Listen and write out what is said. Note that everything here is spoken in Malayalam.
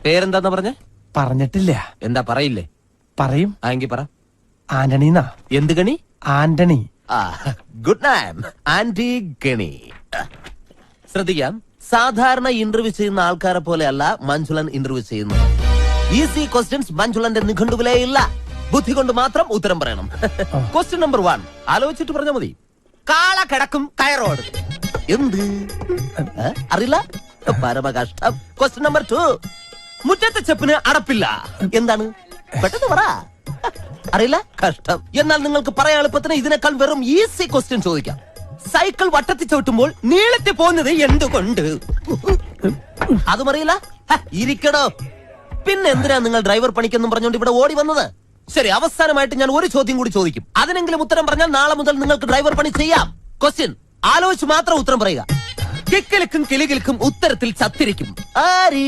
പേരെന്താന്ന് പറഞ്ഞ? പറഞ്ഞിട്ടില്ല. എന്താ പറയില്ലേ? പറയും. എങ്കി പറ. ആന്റണിന്നാ. എന്ത് ഗണി? ആന്റണി. Good name. ആന്റി ഗണി. ശ്രദ്ധിക്കാം, സാധാരണ ഇന്റർവ്യൂ ചെയ്യുന്ന ആൾക്കാരെ പോലെയല്ല മഞ്ജുളൻ ഇന്റർവ്യൂ ചെയ്യുന്നത്. ഈസി ക്വസ്റ്റ്യൻസ് മഞ്ജുളന്റെ നിഘണ്ടുവിലേ ഇല്ല. ബുദ്ധി കൊണ്ട് മാത്രം ഉത്തരം പറയണം. ക്വസ്റ്റ്യൻ നമ്പർ 1 ആലോചിച്ചിട്ട് പറഞ്ഞാൽ മതി. കാള കിടക്കും കയറോട്. എന്ത് അറിയില്ല? പരമകഷ്ടം. ക്വസ്റ്റ്യൻ നമ്പർ 2 മുറ്റത്തെ ചെപ്പിന് അടപ്പില്ല. എന്താണ്? പെട്ടെന്ന് പറ. അറിയില്ല? കഷ്ടം. എന്നാൽ നിങ്ങൾക്ക് പറയാൻ എളുപ്പത്തിന് ഇതിനേക്കാൾ വെറും ഈസി ക്വസ്റ്റ്യൻ ചോദിക്കാം. സൈക്കിൾ വട്ടത്തിൽ ചവിട്ടുമ്പോൾ നീളത്തിൽ പോകുന്നത് എന്തുകൊണ്ട്? അതും അറിയില്ല? ഇരിക്കടോ. പിന്നെ എന്തിനാ നിങ്ങൾ ഡ്രൈവർ പണിക്കെന്നും പറഞ്ഞുകൊണ്ട് ഇവിടെ ഓടി വന്നത്? ശരി, അവസാനമായിട്ട് ഞാൻ ഒരു ചോദ്യം കൂടി ചോദിക്കും. അതിനെങ്കിലും ഉത്തരം പറഞ്ഞാൽ നാളെ മുതൽ നിങ്ങൾക്ക് ഡ്രൈവർ പണി ചെയ്യാം. ക്വസ്റ്റ്യൻ ആലോചിച്ച് മാത്രം ഉത്തരം പറയുക. കിക്കിലിക്കും കിളികിൽക്കും ഉത്തരത്തിൽ ചത്തിരിക്കും. ആര്?